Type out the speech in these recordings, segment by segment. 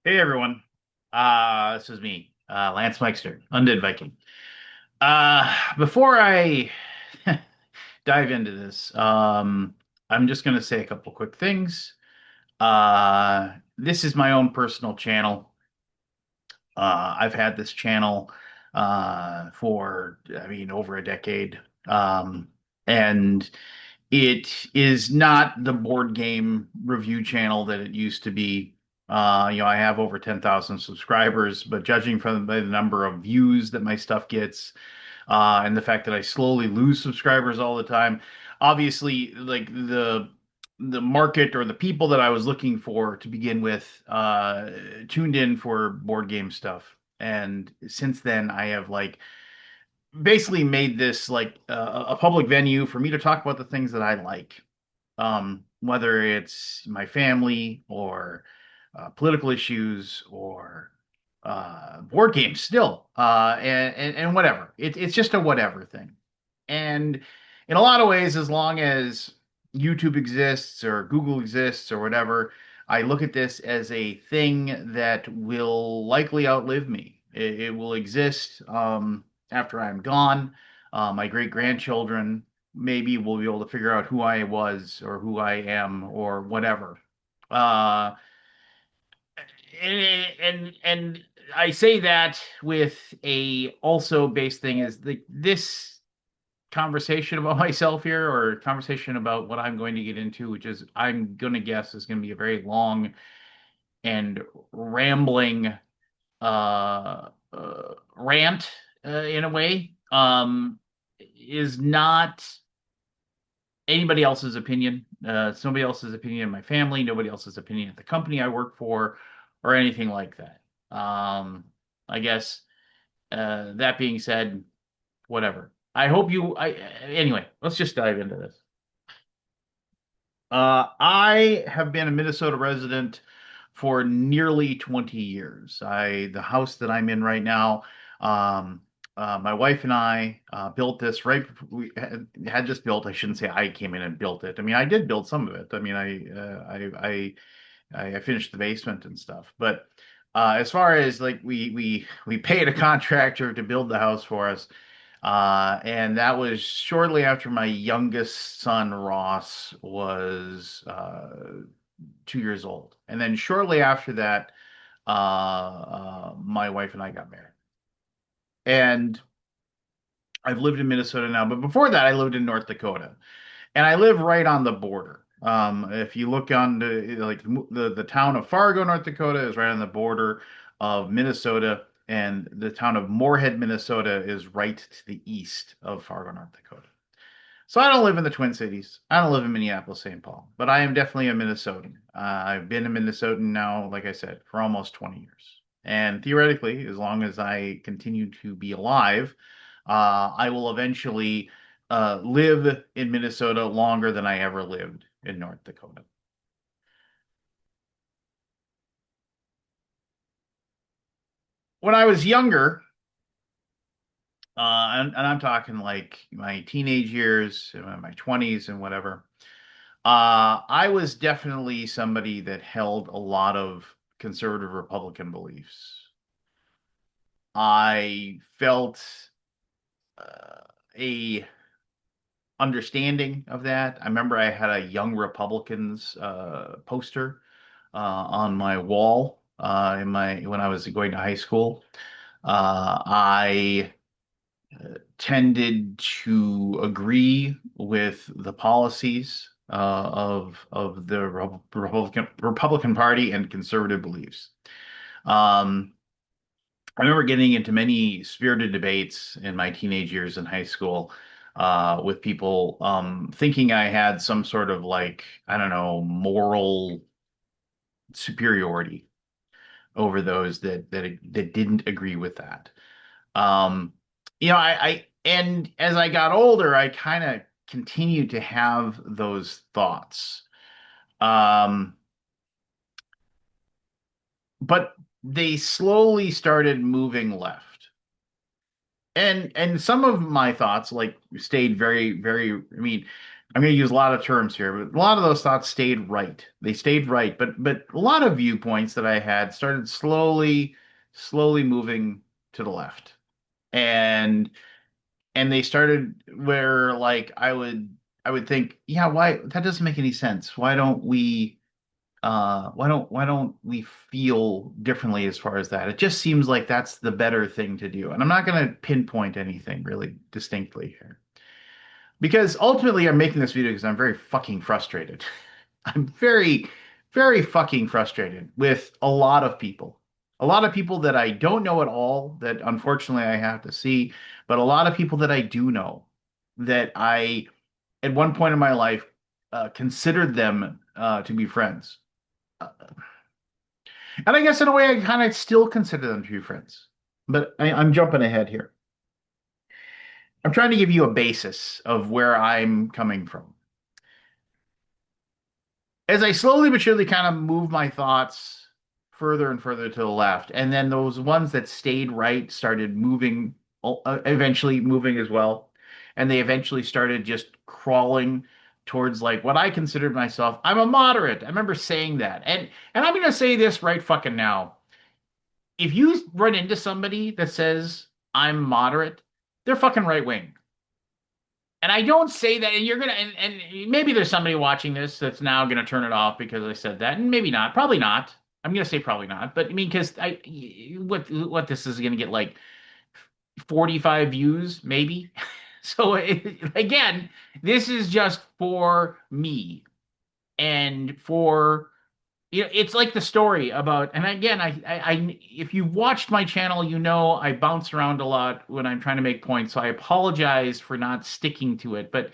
Hey everyone. This is me, Lance Meister, Undead Viking. Before I dive into this, I'm just gonna say a couple quick things. This is my own personal channel. I've had this channel for, I mean, over a decade. And it is not the board game review channel that it used to be. I have over 10,000 subscribers, but judging from the number of views that my stuff gets, and the fact that I slowly lose subscribers all the time, obviously, like the market or the people that I was looking for to begin with, tuned in for board game stuff. And since then, I have like basically made this like a public venue for me to talk about the things that I like, whether it's my family or political issues or board games still, and whatever. It's just a whatever thing. And in a lot of ways, as long as YouTube exists or Google exists or whatever, I look at this as a thing that will likely outlive me. It will exist after I'm gone. My great grandchildren maybe will be able to figure out who I was or who I am or whatever. Uh, and I say that with a also based thing is this conversation about myself here or conversation about what I'm going to get into, which is I'm going to guess is going to be a very long and rambling rant in a way. Is not anybody else's opinion. It's nobody else's opinion in my family, nobody else's opinion at the company I work for, or anything like that. I guess that being said, whatever. I hope you. Anyway. Let's just dive into this. I have been a Minnesota resident for nearly 20 years. The house that I'm in right now, um, my wife and I built this right before we had just built. I shouldn't say I came in and built it. I mean, I did build some of it. I mean, I finished the basement and stuff. But as far as like we paid a contractor to build the house for us, and that was shortly after my youngest son, Ross, was 2 years old. And then shortly after that, my wife and I got married. And I've lived in Minnesota now, but before that, I lived in North Dakota. And I live right on the border. If you look on the town of Fargo, North Dakota, is right on the border of Minnesota, and the town of Moorhead, Minnesota, is right to the east of Fargo, North Dakota. So I don't live in the Twin Cities. I don't live in Minneapolis, St. Paul, but I am definitely a Minnesotan. I've been a Minnesotan now, like I said, for almost 20 years. And theoretically, as long as I continue to be alive, I will eventually live in Minnesota longer than I ever lived in North Dakota. When I was younger, and I'm talking like my teenage years, my 20s, and whatever, I was definitely somebody that held a lot of conservative Republican beliefs. I felt a understanding of that. I remember I had a Young Republicans poster on my wall in my when I was going to high school. I tended to agree with the policies of the Republican Party and conservative beliefs. Um, I remember getting into many spirited debates in my teenage years in high school with people thinking I had some sort of like, I don't know, moral superiority over those that didn't agree with that. Um, and as I got older, I kind of continued to have those thoughts. Um, but they slowly started moving left. And some of my thoughts like stayed very, very, I mean, I'm going to use a lot of terms here, but a lot of those thoughts stayed right. They stayed right, but a lot of viewpoints that I had started slowly moving to the left. And they started where like I would think, yeah, why that doesn't make any sense. Why don't we feel differently as far as that? It just seems like that's the better thing to do. And I'm not going to pinpoint anything really distinctly here. Because ultimately I'm making this video because I'm very fucking frustrated. I'm very fucking frustrated with a lot of people. A lot of people that I don't know at all, that unfortunately I have to see, but a lot of people that I do know, that I, at one point in my life, considered them to be friends. And I guess in a way, I kind of still consider them to be friends. But I'm jumping ahead here. I'm trying to give you a basis of where I'm coming from. As I slowly but surely kind of move my thoughts further and further to the left, and then those ones that stayed right started moving, eventually moving as well, and they eventually started just crawling towards like what I considered myself. I'm a moderate. I remember saying that, and I'm gonna say this right fucking now. If you run into somebody that says I'm moderate, they're fucking right wing. And I don't say that, and you're gonna, and maybe there's somebody watching this that's now gonna turn it off because I said that, and maybe not, probably not. I'm gonna say probably not, but I mean, because what this is gonna get like 45 views, maybe. So again, this is just for me and for it's like the story about, and again, if you watched my channel, you know I bounce around a lot when I'm trying to make points, so I apologize for not sticking to it, but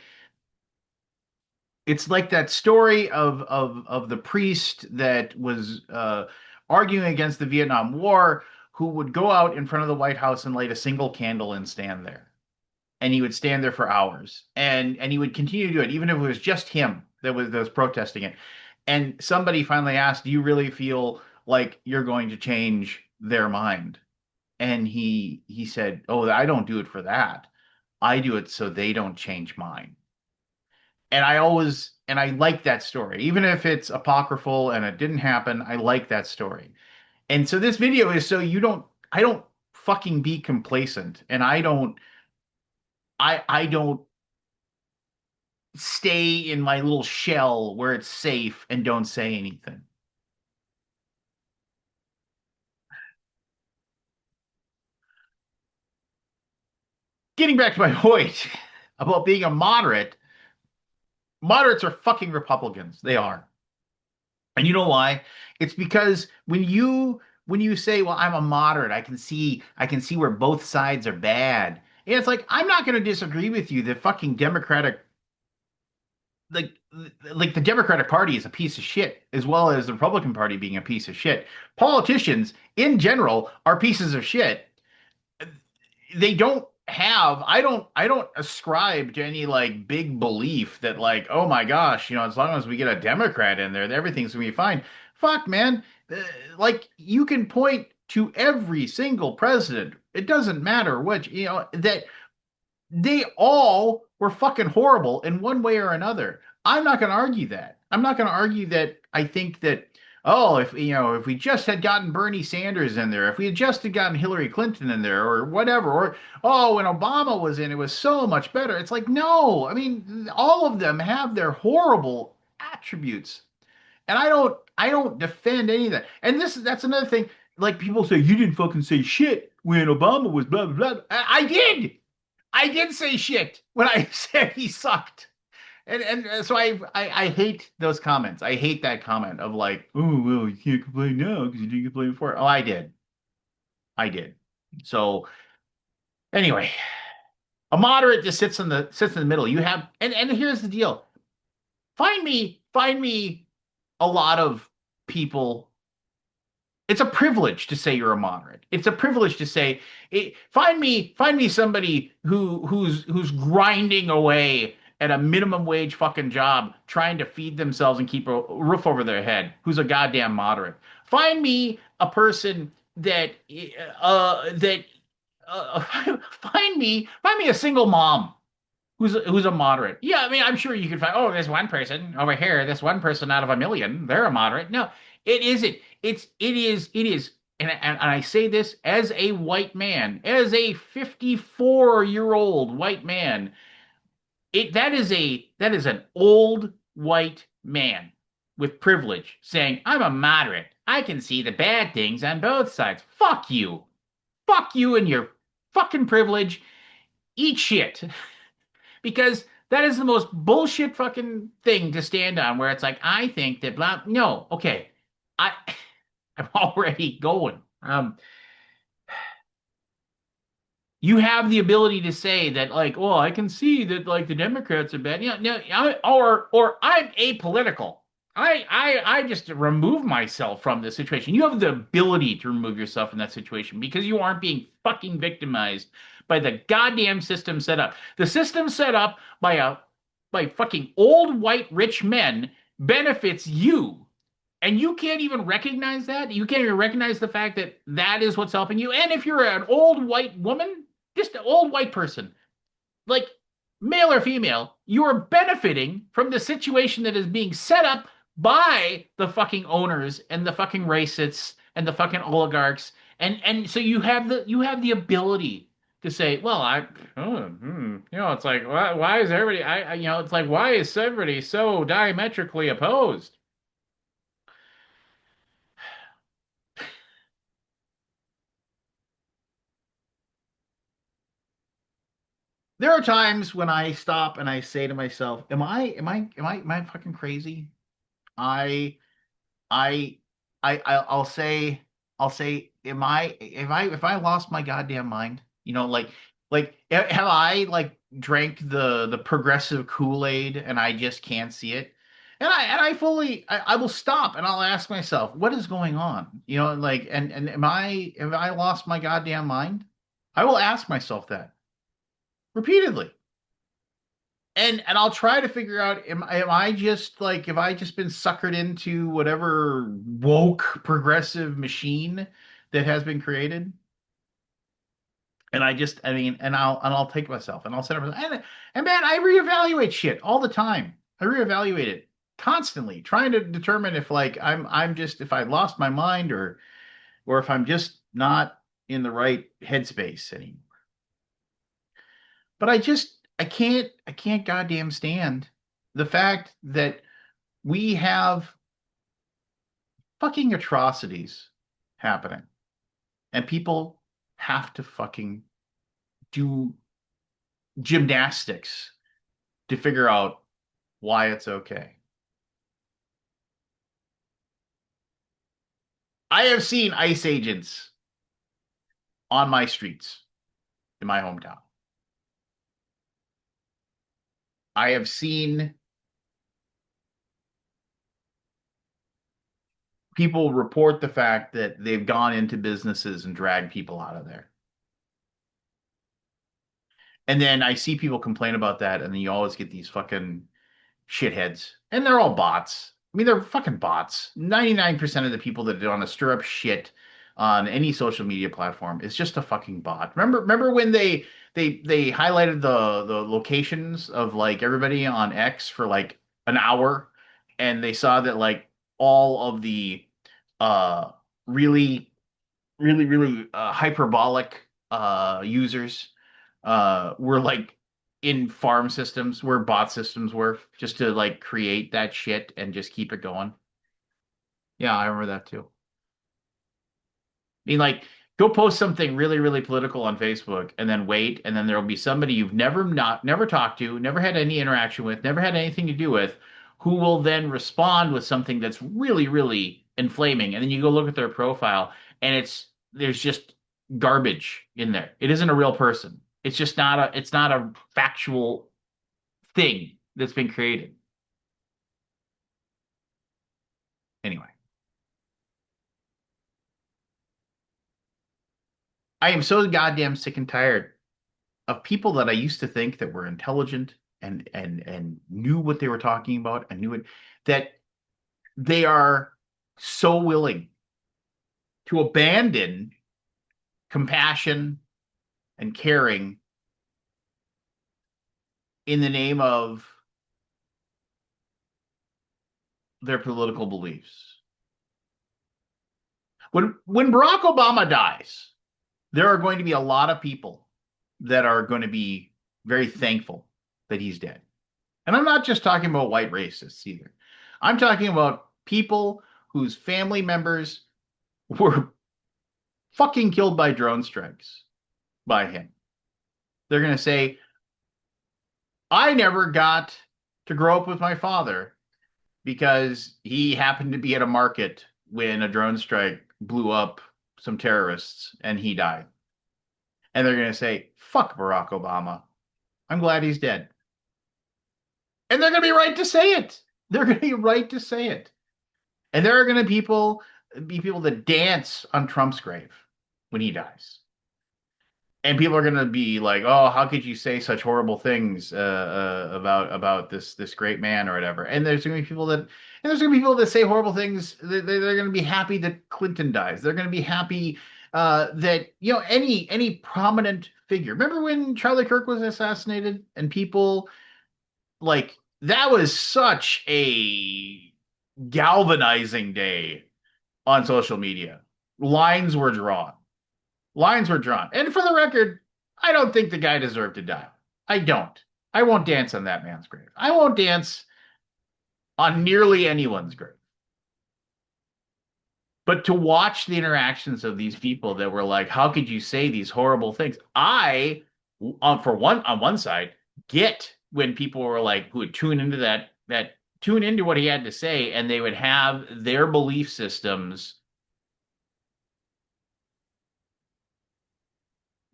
it's like that story of the priest that was arguing against the Vietnam War, who would go out in front of the White House and light a single candle and stand there. And he would stand there for hours, and he would continue to do it, even if it was just him that was protesting it. And somebody finally asked, "Do you really feel like you're going to change their mind?" And he said, "Oh, I don't do it for that. I do it so they don't change mine." And I like that story, even if it's apocryphal and it didn't happen. I like that story. And so this video is so I don't fucking be complacent, and I don't stay in my little shell where it's safe and don't say anything. Getting back to my point about being a moderate, moderates are fucking Republicans. They are. And you know why? It's because when you say, "Well, I'm a moderate. I can see where both sides are bad." And it's like I'm not going to disagree with you. The fucking Democratic like like the Democratic Party is a piece of shit, as well as the Republican Party being a piece of shit. Politicians in general are pieces of shit. They don't have I don't ascribe to any like big belief that like, oh my gosh, as long as we get a Democrat in there, everything's gonna be fine. Fuck, man. Like you can point to every single president. It doesn't matter which, that they all were fucking horrible in one way or another. I'm not going to argue that. I'm not going to argue that I think that, oh, if we just had gotten Bernie Sanders in there, if we had just had gotten Hillary Clinton in there or whatever, or oh, when Obama was in, it was so much better. It's like, no, I mean, all of them have their horrible attributes. And I don't defend any of that. And that's another thing. Like people say, you didn't fucking say shit when Obama was blah blah blah. I did. I did say shit when I said he sucked. And so I hate those comments. I hate that comment of like, oh well, you can't complain now because you didn't complain before. Oh, I did. I did. So anyway, a moderate just sits in the middle. You have and here's the deal. Find me a lot of people. It's a privilege to say you're a moderate. It's a privilege to say, find me somebody who's grinding away at a minimum wage fucking job, trying to feed themselves and keep a roof over their head, who's a goddamn moderate. Find me a person that uh, find me a single mom who's a moderate. Yeah, I mean, I'm sure you could find, oh, there's one person over here, this one person out of a million, they're a moderate. No, it isn't. It is. And I say this as a white man, as a 54-year-old white man. That is an old white man with privilege saying, I'm a moderate. I can see the bad things on both sides. Fuck you. Fuck you and your fucking privilege. Eat shit. Because that is the most bullshit fucking thing to stand on where it's like, I think that blah. No, okay. I I'm already going. You have the ability to say that, like, well, I can see that, like, the Democrats are bad. Yeah, no, or I'm apolitical. I just remove myself from this situation. You have the ability to remove yourself from that situation because you aren't being fucking victimized by the goddamn system set up. The system set up by fucking old white rich men benefits you. And you can't even recognize that. You can't even recognize the fact that that is what's helping you. And if you're an old white woman, just an old white person, like male or female, you are benefiting from the situation that is being set up by the fucking owners and the fucking racists and the fucking oligarchs. And so you have the ability to say, well, it's like why is everybody it's like why is everybody so diametrically opposed? There are times when I stop and I say to myself, am I fucking crazy? I I I'll say, if I lost my goddamn mind, have I like drank the progressive Kool-Aid and I just can't see it? And I will stop and I'll ask myself, what is going on? And have I lost my goddamn mind? I will ask myself that repeatedly. And I'll try to figure out, am I just like, have I just been suckered into whatever woke progressive machine that has been created? And I mean, and I'll take myself and I'll set up and man, I reevaluate shit all the time. I reevaluate it constantly, trying to determine if like I'm just if I lost my mind or if I'm just not in the right headspace anymore. But I can't goddamn stand the fact that we have fucking atrocities happening and people have to fucking do gymnastics to figure out why it's okay. I have seen ICE agents on my streets in my hometown. I have seen people report the fact that they've gone into businesses and dragged people out of there. And then I see people complain about that, and then you always get these fucking shitheads, and they're all bots. I mean, they're fucking bots. 99% of the people that want to stir up shit on any social media platform is just a fucking bot. Remember when they highlighted the locations of like everybody on X for like an hour, and they saw that like all of the uh really really hyperbolic users were like in farm systems where bot systems were just to like create that shit and just keep it going. Yeah, I remember that too. I mean, like, go post something really, really political on Facebook and then wait, and then there'll be somebody you've never talked to, never had any interaction with, never had anything to do with, who will then respond with something that's really, really inflaming. And then you go look at their profile, and there's just garbage in there. It isn't a real person. It's not a factual thing that's been created. Anyway, I am so goddamn sick and tired of people that I used to think that were intelligent and knew what they were talking about and knew it that they are so willing to abandon compassion and caring in the name of their political beliefs. When Barack Obama dies, there are going to be a lot of people that are going to be very thankful that he's dead. And I'm not just talking about white racists either. I'm talking about people whose family members were fucking killed by drone strikes by him. They're going to say, I never got to grow up with my father because he happened to be at a market when a drone strike blew up some terrorists and he died. And they're going to say, fuck Barack Obama. I'm glad he's dead. And they're going to be right to say it. They're going to be right to say it. And there are going to be people that dance on Trump's grave when he dies. And people are going to be like, "Oh, how could you say such horrible things about this great man or whatever?" And there's going to be people that say horrible things. They're going to be happy that Clinton dies. They're going to be happy that any prominent figure. Remember when Charlie Kirk was assassinated, and people like that was such a galvanizing day on social media. Lines were drawn. Lines were drawn. And for the record, I don't think the guy deserved to die. I don't. I won't dance on that man's grave. I won't dance on nearly anyone's grave. But to watch the interactions of these people that were like, how could you say these horrible things? On one side, get when people were like, who would tune into that tune into what he had to say, and they would have their belief systems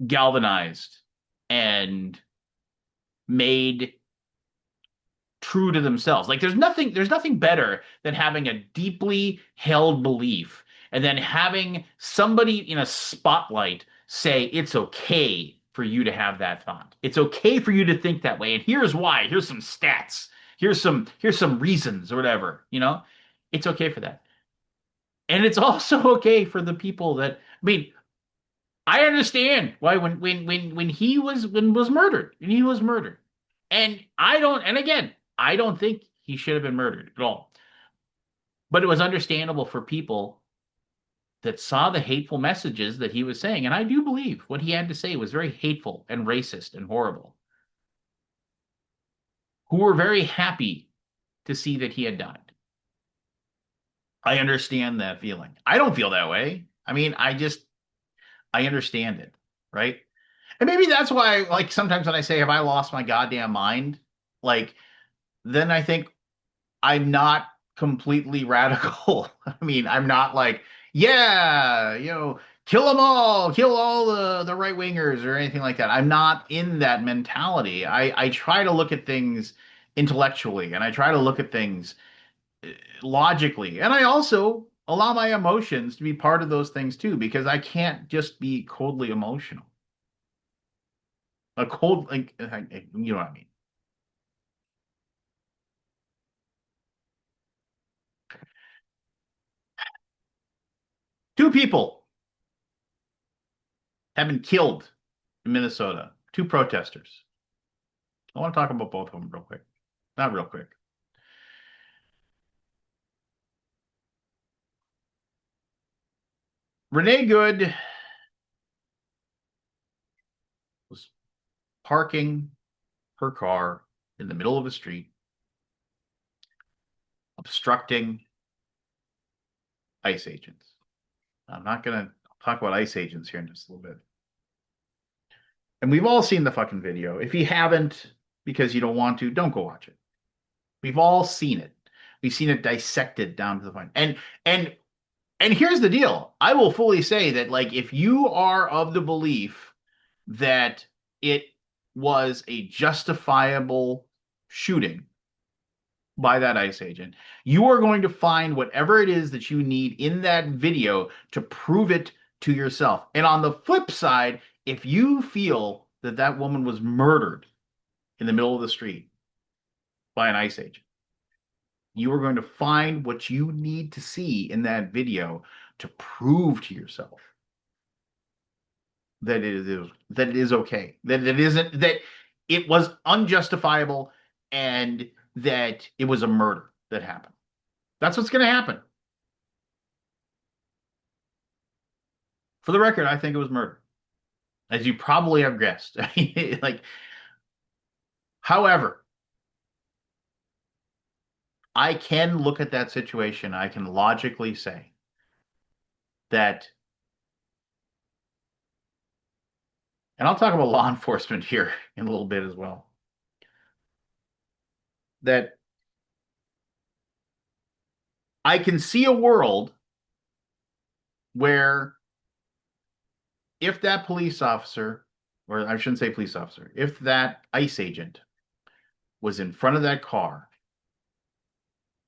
galvanized and made true to themselves. Like there's nothing better than having a deeply held belief and then having somebody in a spotlight say it's okay for you to have that thought. It's okay for you to think that way. And here's why. Here's some stats. Here's some reasons or whatever, you know? It's okay for that. And it's also okay for the people that I mean, I understand why when he was murdered, and he was murdered. And again, I don't think he should have been murdered at all. But it was understandable for people that saw the hateful messages that he was saying. And I do believe what he had to say was very hateful and racist and horrible, who were very happy to see that he had died. I understand that feeling. I don't feel that way. I mean, I understand it, right? And maybe that's why, like, sometimes when I say, have I lost my goddamn mind? Like, then I think I'm not completely radical. I mean, I'm not like, yeah, kill them all, kill all the right wingers or anything like that. I'm not in that mentality. I try to look at things intellectually, and I try to look at things logically. And I also allow my emotions to be part of those things too, because I can't just be coldly emotional. A cold, like, you know what I mean? Two people have been killed in Minnesota. Two protesters. I want to talk about both of them real quick. Not real quick. Renee Good was parking her car in the middle of a street, obstructing ICE agents. I'm not going to talk about ICE agents here in just a little bit. And we've all seen the fucking video. If you haven't, because you don't want to, don't go watch it. We've all seen it. We've seen it dissected down to the point. And here's the deal. I will fully say that, like, if you are of the belief that it was a justifiable shooting by that ICE agent, you are going to find whatever it is that you need in that video to prove it to yourself. And on the flip side, if you feel that that woman was murdered in the middle of the street by an ICE agent, you are going to find what you need to see in that video to prove to yourself that it is okay. That it isn't that it was unjustifiable and that it was a murder that happened. That's what's going to happen. For the record, I think it was murder, as you probably have guessed. Like, however, I can look at that situation. I can logically say that, and I'll talk about law enforcement here in a little bit as well, that I can see a world where if that police officer, or I shouldn't say police officer, if that ICE agent was in front of that car,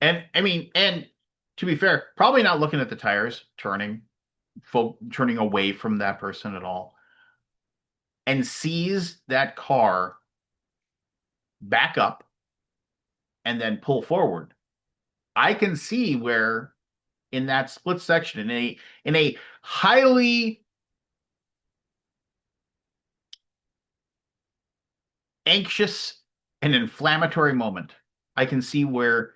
and I mean, and to be fair, probably not looking at the tires, turning away from that person at all, and sees that car back up and then pull forward, I can see where in that split section, in a highly anxious and inflammatory moment, I can see where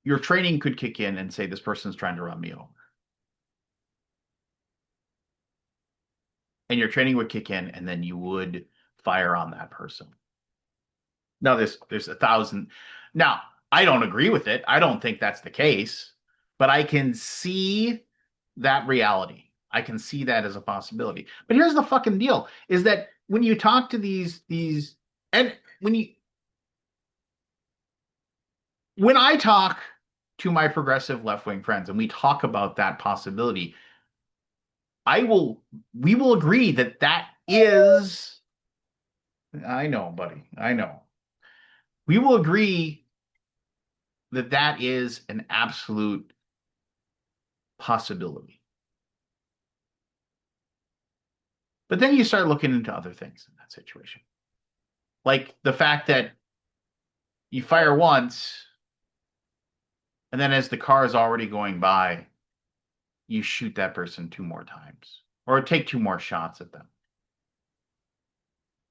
your training could kick in and say this person's trying to run me over. And your training would kick in, and then you would fire on that person. Now, there's a thousand. Now, I don't agree with it. I don't think that's the case, but I can see that reality. I can see that as a possibility. But here's the fucking deal: is that when you talk to these, and when I talk to my progressive left wing friends, and we talk about that possibility, we will agree that that is. I know, buddy. I know. We will agree that that is an absolute possibility. But then you start looking into other things in that situation. Like the fact that you fire once, and then as the car is already going by, you shoot that person two more times or take two more shots at them.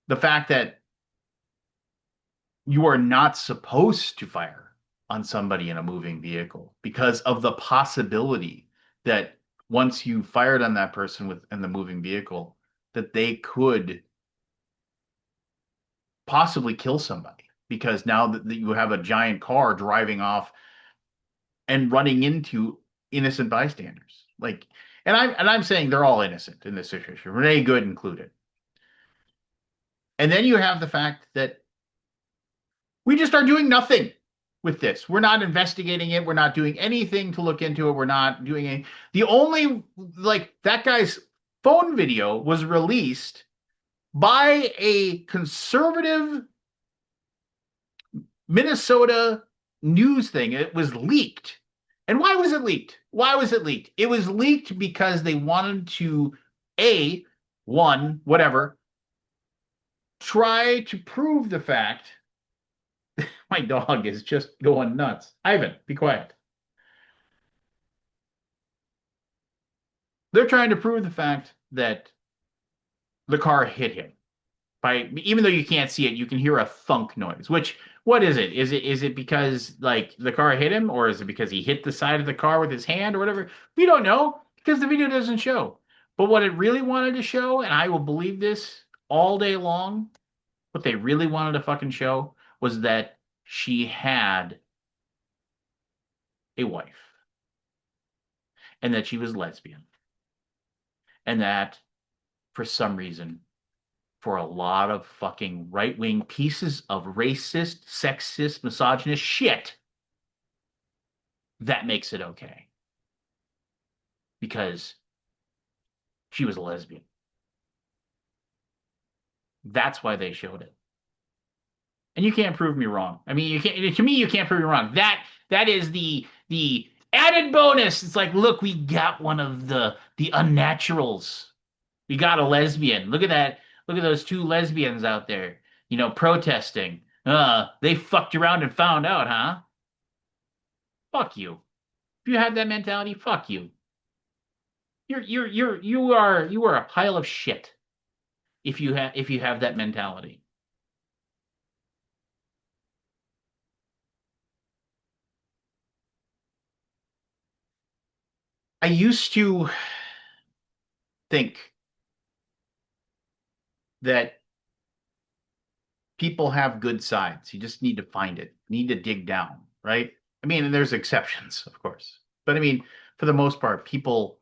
The fact that you are not supposed to fire on somebody in a moving vehicle because of the possibility that once you fired on that person in the moving vehicle, that they could possibly kill somebody because now that you have a giant car driving off and running into innocent bystanders. Like, and I'm saying they're all innocent in this situation, Renee Good included. And then you have the fact that we just are doing nothing with this. We're not investigating it. We're not doing anything to look into it. We're not doing any. The only, like, that guy's phone video was released by a conservative Minnesota news thing. It was leaked. And why was it leaked? Why was it leaked? It was leaked because they wanted to, try to prove the fact. My dog is just going nuts. Ivan, be quiet. They're trying to prove the fact that the car hit him. Even though you can't see it, you can hear a thunk noise. Which, what is it? Is it because like the car hit him, or is it because he hit the side of the car with his hand or whatever? We don't know because the video doesn't show. But what it really wanted to show, and I will believe this all day long, what they really wanted to fucking show was that she had a wife and that she was lesbian and that for some reason, for a lot of fucking right-wing pieces of racist, sexist, misogynist shit, that makes it okay. Because she was a lesbian. That's why they showed it. And you can't prove me wrong. I mean, to me, you can't prove me wrong. That is the added bonus. It's like, look, we got one of the unnaturals. We got a lesbian. Look at that. Look at those two lesbians out there, protesting. They fucked around and found out, huh? Fuck you. If you had that mentality, fuck you. You are a pile of shit. if you have that mentality. I used to think that people have good sides. You just need to find it, need to dig down, right? I mean, and there's exceptions, of course. But I mean, for the most part, people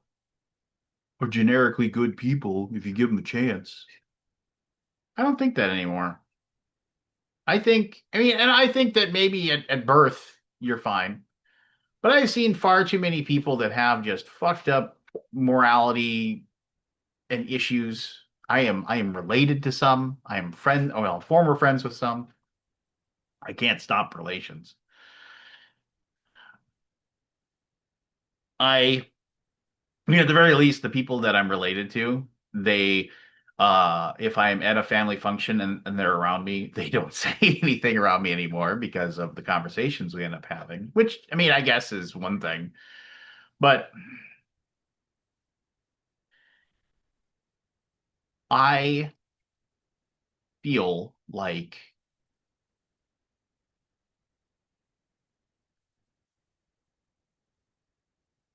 are generically good people if you give them a chance. I don't think that anymore. And I think that maybe at birth you're fine. But I've seen far too many people that have just fucked up morality and issues. I am related to some. I am well, former friends with some. I can't stop relations. I at the very least, the people that I'm related to, they if I'm at a family function and they're around me, they don't say anything around me anymore because of the conversations we end up having, which I mean, I guess is one thing. But I feel like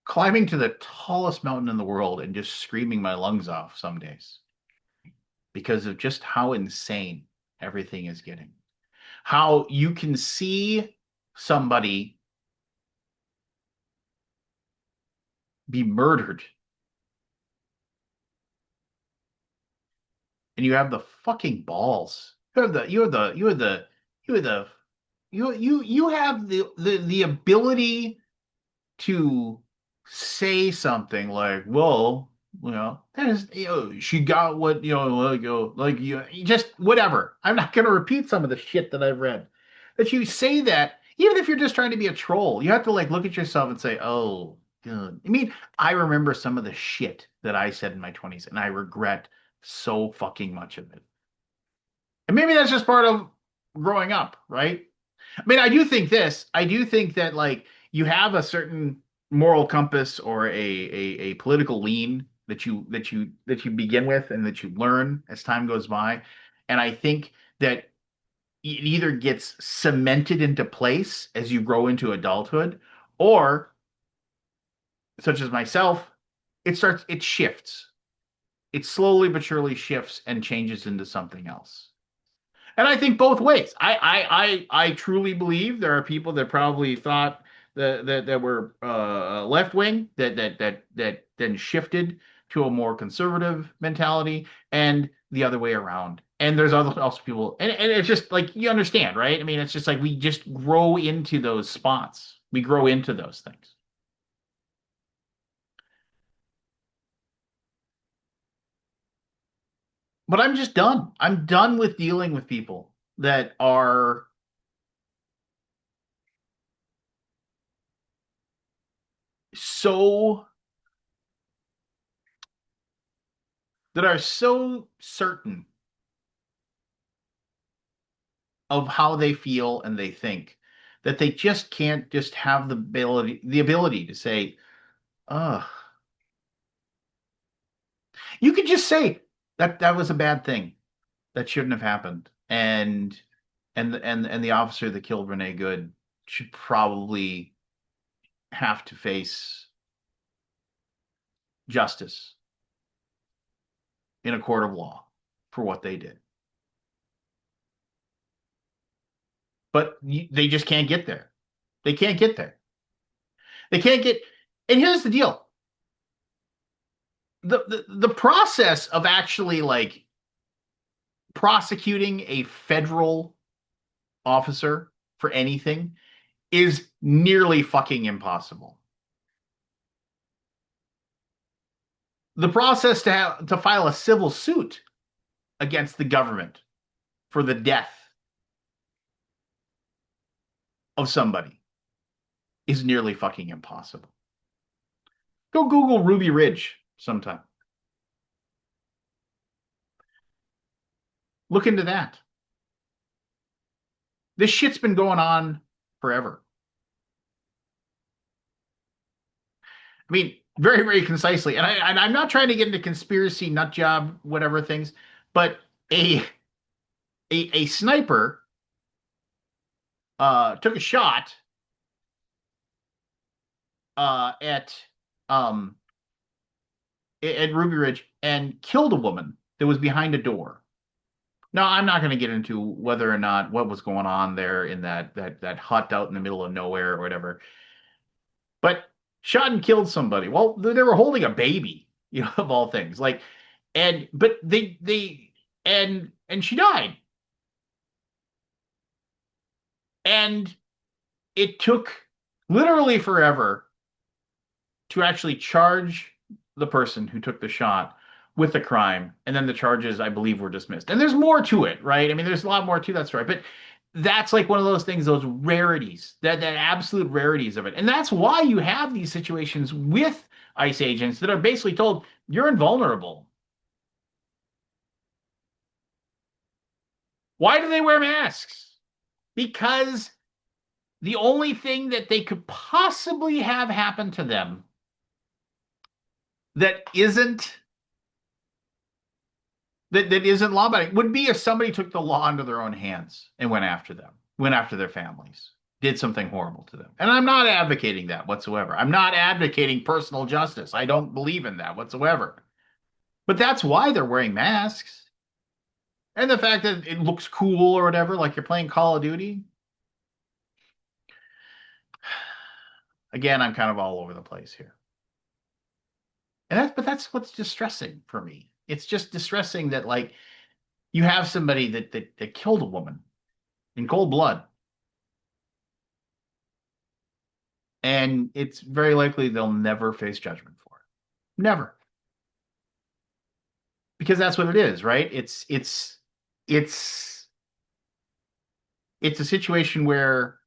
climbing to the tallest mountain in the world and just screaming my lungs off some days because of just how insane everything is getting. How you can see somebody be murdered and you have the fucking balls. You have the ability to say something like, well, that is, she got what, you just whatever. I'm not going to repeat some of the shit that I've read. That you say that, even if you're just trying to be a troll, you have to like look at yourself and say, oh, God. I mean, I remember some of the shit that I said in my 20s, and I regret so fucking much of it. And maybe that's just part of growing up, right? I mean, I do think that like you have a certain moral compass or a political lean that you begin with and that you learn as time goes by. And I think that it either gets cemented into place as you grow into adulthood, or such as myself, it shifts. It slowly but surely shifts and changes into something else. And I think both ways. I truly believe there are people that probably thought that were left wing that then shifted to a more conservative mentality, and the other way around. And there's other also people, and it's just like you understand, right? I mean, it's just like we just grow into those spots. We grow into those things. But I'm just done. I'm done with dealing with people that are so so certain of how they feel and they think that they just can't just have the ability to say, "Ugh." You could just say that that was a bad thing. That shouldn't have happened. And the officer that killed Renee Good should probably have to face justice in a court of law for what they did. But they just can't get there. They can't get there. They can't get. And here's the deal: the process of actually like prosecuting a federal officer for anything is nearly fucking impossible. The process to file a civil suit against the government for the death of somebody is nearly fucking impossible. Go Google Ruby Ridge sometime. Look into that. This shit's been going on forever. I mean, very, very concisely. And I'm not trying to get into conspiracy nut job, whatever things. But a a sniper took a shot at um at Ruby Ridge and killed a woman that was behind a door. Now, I'm not going to get into whether or not what was going on there in that hut out in the middle of nowhere or whatever, but shot and killed somebody. Well, they were holding a baby, of all things. Like, and but they and she died, and it took literally forever to actually charge the person who took the shot with the crime, and then the charges, I believe, were dismissed. And there's more to it, right? I mean, there's a lot more to that story, but that's like one of those things, those rarities, that absolute rarities of it. And that's why you have these situations with ICE agents that are basically told you're invulnerable. Why do they wear masks? Because the only thing that they could possibly have happen to them that isn't that isn't law abiding would be if somebody took the law into their own hands and went after them, went after their families, did something horrible to them. And I'm not advocating that whatsoever. I'm not advocating personal justice. I don't believe in that whatsoever. But that's why they're wearing masks. And the fact that it looks cool or whatever, like you're playing Call of Duty. Again, I'm kind of all over the place here. But that's what's distressing for me. It's just distressing that like you have somebody that killed a woman in cold blood, and it's very likely they'll never face judgment for it. Never. Because that's what it is, right? It's it's a situation where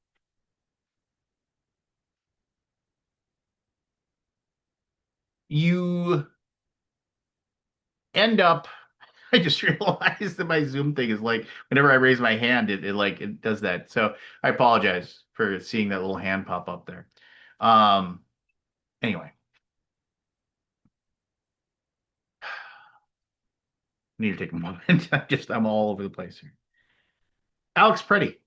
you end up. I just realized that my Zoom thing is like whenever I raise my hand, it does that. So I apologize for seeing that little hand pop up there. Um, anyway, I need to take a moment. I'm all over the place here. Alex Preddy.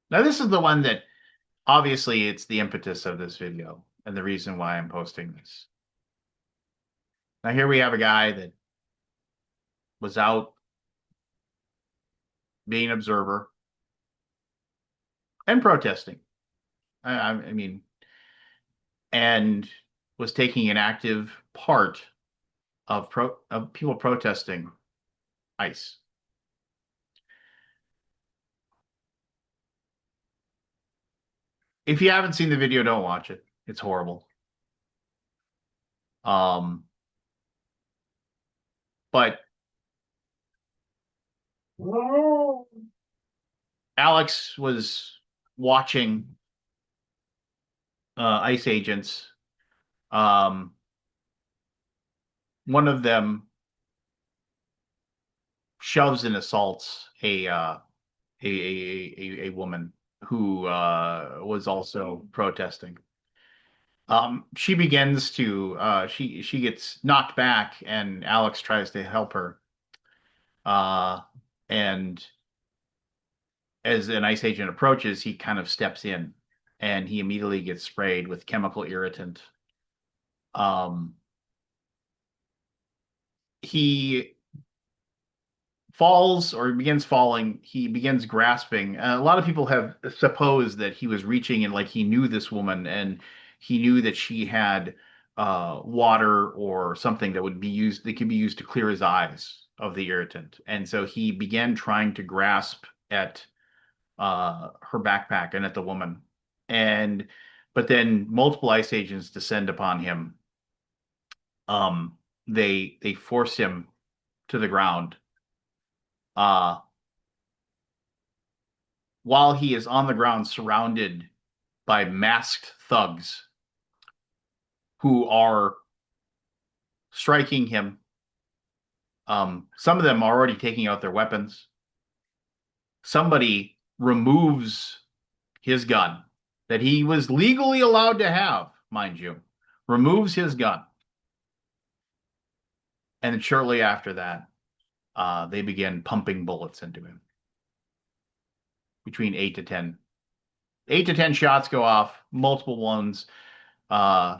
Now this is the one that obviously it's the impetus of this video and the reason why I'm posting this. Now here we have a guy that was out being an observer and protesting. I mean, and was taking an active part of people protesting ICE. If you haven't seen the video, don't watch it. It's horrible. Um, but Alex was watching ICE agents. Um, one of them shoves and assaults a woman who was also protesting. She begins to she gets knocked back, and Alex tries to help her. And as an ICE agent approaches, he kind of steps in, and he immediately gets sprayed with chemical irritant. Um, he falls or begins falling. He begins grasping. A lot of people have supposed that he was reaching and like he knew this woman and he knew that she had water or something that would be used that could be used to clear his eyes of the irritant. And so he began trying to grasp at her backpack and at the woman. And but then multiple ICE agents descend upon him. They force him to the ground. Uh, while he is on the ground surrounded by masked thugs who are striking him. Some of them are already taking out their weapons. Somebody removes his gun that he was legally allowed to have, mind you, removes his gun. And shortly after that, they began pumping bullets into him between 8 to 10. 8 to 10 shots go off, multiple ones. Uh,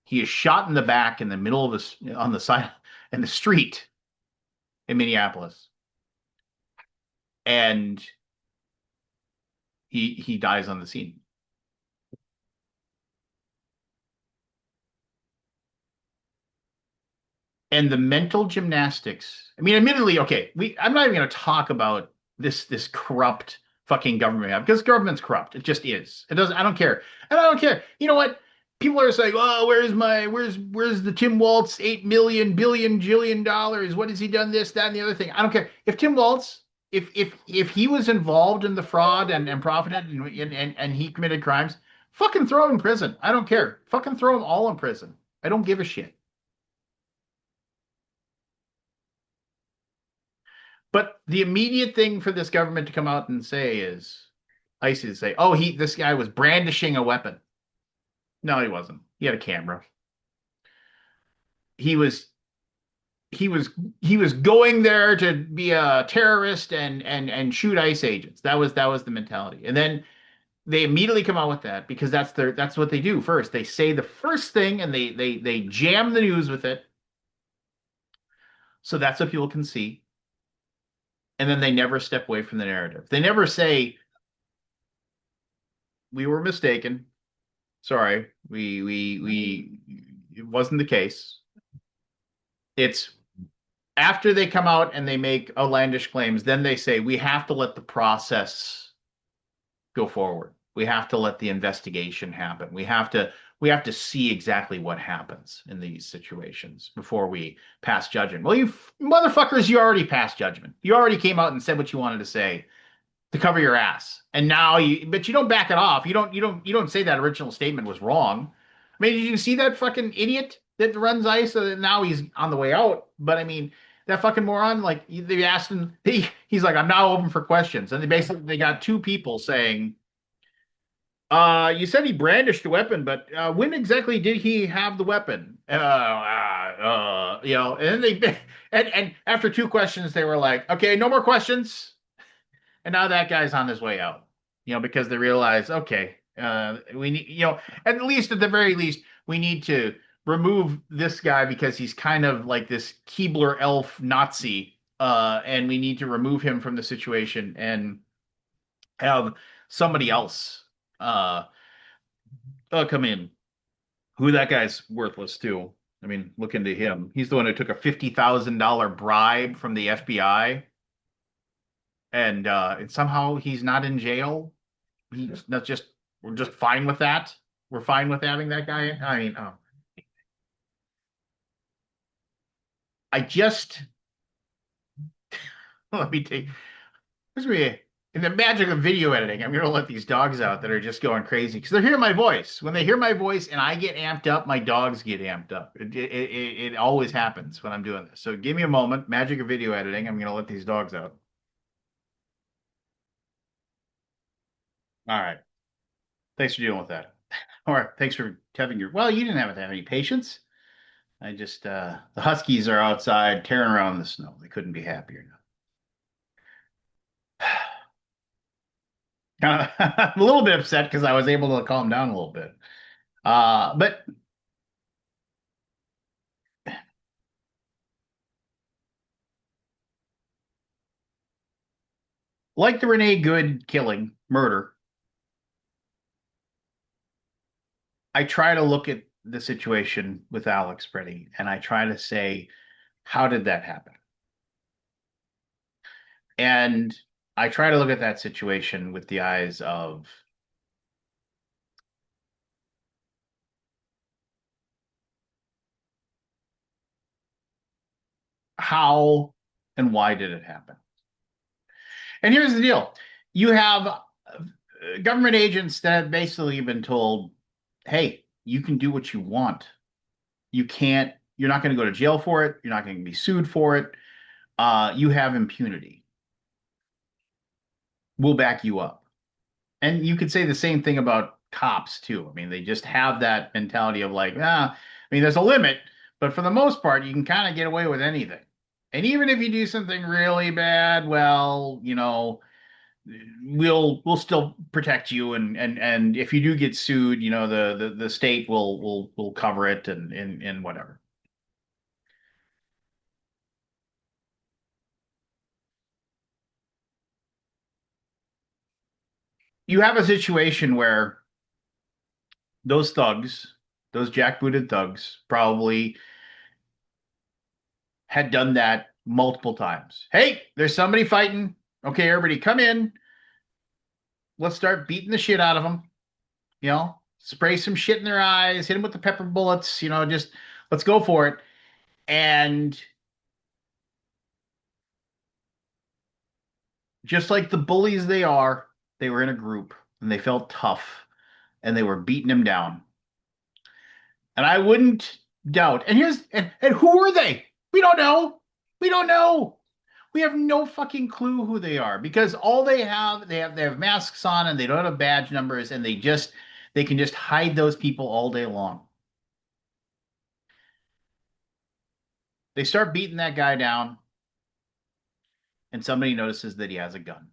he is shot in the back in the middle of this on the side in the street in Minneapolis, and he dies on the scene. And the mental gymnastics. I mean, admittedly, okay, I'm not even going to talk about this corrupt fucking government we have because government's corrupt. It just is. It doesn't. I don't care, and I don't care. You know what? People are saying, "Oh, where's the Tim Waltz 8 million billion jillion dollars? What has he done? This, that, and the other thing." I don't care. If Tim Waltz, if he was involved in the fraud and profited and he committed crimes, fucking throw him in prison. I don't care. Fucking throw them all in prison. I don't give a shit. But the immediate thing for this government to come out and say is, ICE to say, "Oh, this guy was brandishing a weapon." No, he wasn't. He had a camera. He was he was he was going there to be a terrorist and shoot ICE agents. That was the mentality. And then they immediately come out with that because that's what they do first. They say the first thing and they jam the news with it. So that's what people can see. And then they never step away from the narrative. They never say, "We were mistaken. Sorry, we it wasn't the case." It's after they come out and they make outlandish claims, then they say we have to let the process go forward. We have to let the investigation happen. We have to see exactly what happens in these situations before we pass judgment. Well, you motherfuckers, you already passed judgment. You already came out and said what you wanted to say to cover your ass. And now but you don't back it off. You don't say that original statement was wrong. I mean, did you see that fucking idiot that runs ICE? Now he's on the way out. But I mean, that fucking moron, like they asked him, he's like, "I'm now open for questions." And they got two people saying, you said he brandished a weapon, but when exactly did he have the weapon?" And then they and after two questions, they were like, "Okay, no more questions." And now that guy's on his way out, because they realize, okay, we need, at the very least, we need to remove this guy because he's kind of like this Keebler elf Nazi, and we need to remove him from the situation and have somebody else come in. Who that guy's worthless too. I mean, look into him. He's the one who took a $50,000 bribe from the FBI, and somehow he's not in jail. He's not just We're just fine with that. We're fine with having that guy. I mean, I just let me take this me in the magic of video editing. I'm gonna let these dogs out that are just going crazy because they're hearing my voice. When they hear my voice and I get amped up, my dogs get amped up. It always happens when I'm doing this. So give me a moment. Magic of video editing. I'm gonna let these dogs out. All right. Thanks for dealing with that. All right. Thanks for having well, you didn't have to have any patience. I just the Huskies are outside tearing around in the snow. They couldn't be happier now. Kind of I'm a little bit upset because I was able to calm down a little bit. But like the Renee Good killing, murder, I try to look at the situation with Alex Pretty and I try to say, how did that happen? And I try to look at that situation with the eyes of how and why did it happen? And here's the deal. You have government agents that have basically been told, "Hey, you can do what you want. You're not going to go to jail for it. You're not going to be sued for it. You have impunity. We'll back you up." And you could say the same thing about cops too. I mean, they just have that mentality of like, I mean, there's a limit, but for the most part, you can kind of get away with anything. And even if you do something really bad, well, we'll still protect you, and if you do get sued, the state will cover it, and whatever. You have a situation where those thugs, those jackbooted thugs, probably had done that multiple times. Hey, there's somebody fighting. Okay, everybody come in. Let's start beating the shit out of them. Spray some shit in their eyes, hit them with the pepper bullets, just let's go for it. And just like the bullies they are, they were in a group and they felt tough and they were beating him down. And I wouldn't doubt. And who were they? We don't know. We don't know. We have no fucking clue who they are because all they have masks on and they don't have badge numbers and they can just hide those people all day long. They start beating that guy down and somebody notices that he has a gun.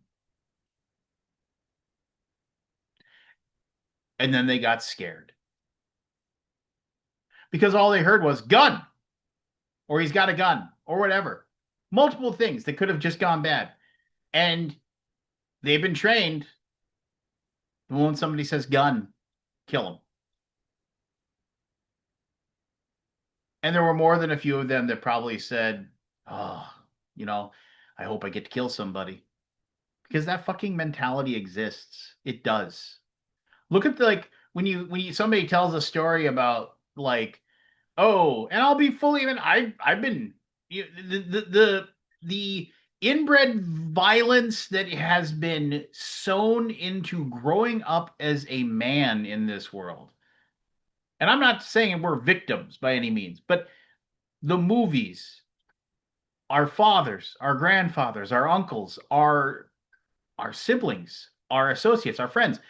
And then they got scared because all they heard was gun or he's got a gun or whatever. Multiple things that could have just gone bad. And they've been trained. When somebody says gun, kill them. And there were more than a few of them that probably said, oh, you know, I hope I get to kill somebody. Because that fucking mentality exists. It does. Look at when you somebody tells a story about like, oh, and I'll be fully even I've been the inbred violence that has been sown into growing up as a man in this world. And I'm not saying we're victims by any means, but the movies, our fathers, our grandfathers, our uncles, our siblings, our associates, our friends,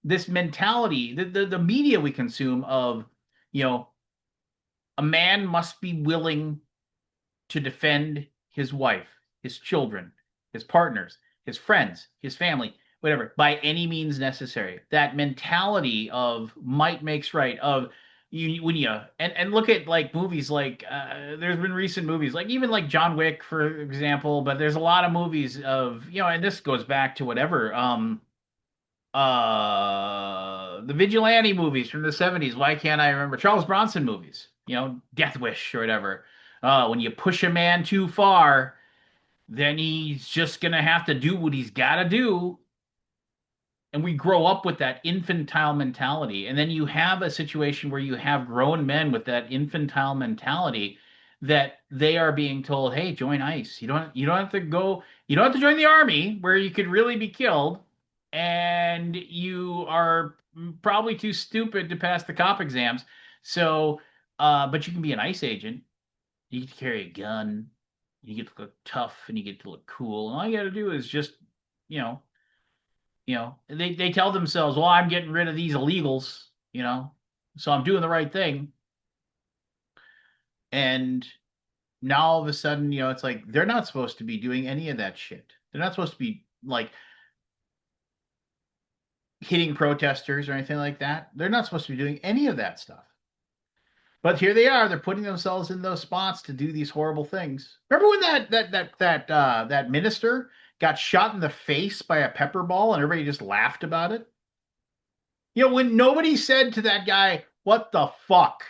this mentality, the media we consume of, you know, a man must be willing to defend his wife, his children, his partners, his friends, his family, whatever, by any means necessary. That mentality of might makes right, of you when you and look at like movies like there's been recent movies like even like John Wick for example, but there's a lot of movies of and this goes back to whatever the vigilante movies from the 70s. Why can't I remember Charles Bronson movies? Death Wish or whatever. When you push a man too far, then he's just gonna have to do what he's got to do. And we grow up with that infantile mentality. And then you have a situation where you have grown men with that infantile mentality that they are being told, "Hey, join ICE. You don't have to go. You don't have to join the army where you could really be killed, and you are probably too stupid to pass the cop exams. So, but you can be an ICE agent. You get to carry a gun. You get to look tough, and you get to look cool. And all you got to do is just, you know, they tell themselves, well, I'm getting rid of these illegals, so I'm doing the right thing. And now all of a sudden, it's like they're not supposed to be doing any of that shit. They're not supposed to be like hitting protesters or anything like that. They're not supposed to be doing any of that stuff. But here they are. They're putting themselves in those spots to do these horrible things. Remember when that minister got shot in the face by a pepper ball and everybody just laughed about it? When nobody said to that guy, "What the fuck?"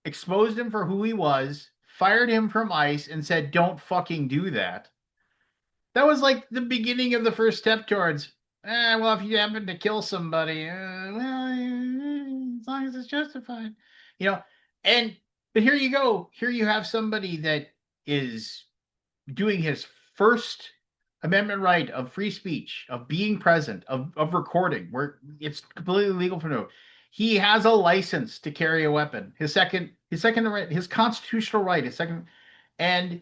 Exposed him for who he was, fired him from ICE, and said, "Don't fucking do that." That was like the beginning of the first step towards, well, if you happen to kill somebody, as long as it's justified, you know. And but here you go. Here you have somebody that is doing his first amendment right of free speech, of being present, of recording, where it's completely legal for no. He has a license to carry a weapon. His second right, his constitutional right, his second, and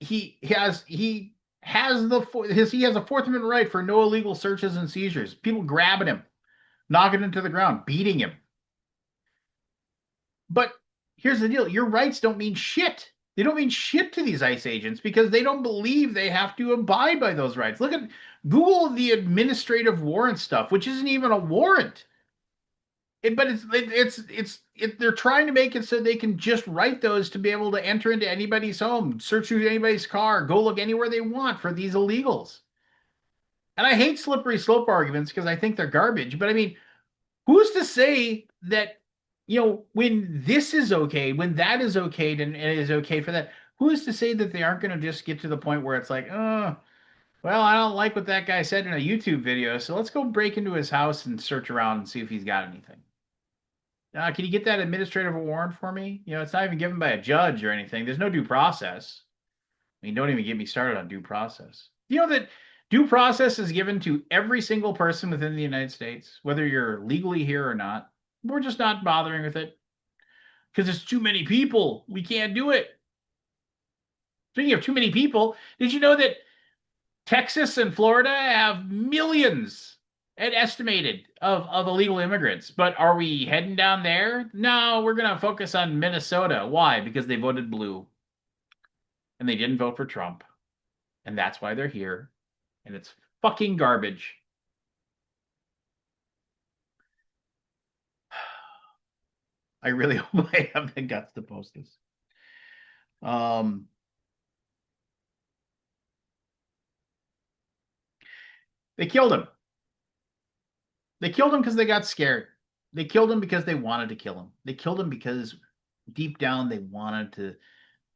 he has a Fourth Amendment right for no illegal searches and seizures. People grabbing him, knocking him to the ground, beating him. But here's the deal: your rights don't mean shit They don't mean shit to these ICE agents because they don't believe they have to abide by those rights. Look at Google the administrative warrant stuff, which isn't even a warrant. But they're trying to make it so they can just write those to be able to enter into anybody's home, search through anybody's car, go look anywhere they want for these illegals. And I hate slippery slope arguments because I think they're garbage. But I mean, who's to say that, when this is okay, when that is okay, and it is okay for that, who's to say that they aren't going to just get to the point where it's like, oh, well, I don't like what that guy said in a YouTube video, so let's go break into his house and search around and see if he's got anything. Can you get that administrative warrant for me? It's not even given by a judge or anything. There's no due process. I mean, don't even get me started on due process. You know that due process is given to every single person within the United States, whether you're legally here or not. We're just not bothering with it because it's too many people. We can't do it. Speaking of too many people, did you know that Texas and Florida have millions and estimated of illegal immigrants? But are we heading down there? No, we're going to focus on Minnesota. Why? Because they voted blue and they didn't vote for Trump. And that's why they're here. And it's fucking garbage. I really hope I have the guts to post this. They killed him. They killed him because they got scared. They killed him because they wanted to kill him. They killed him because deep down they wanted to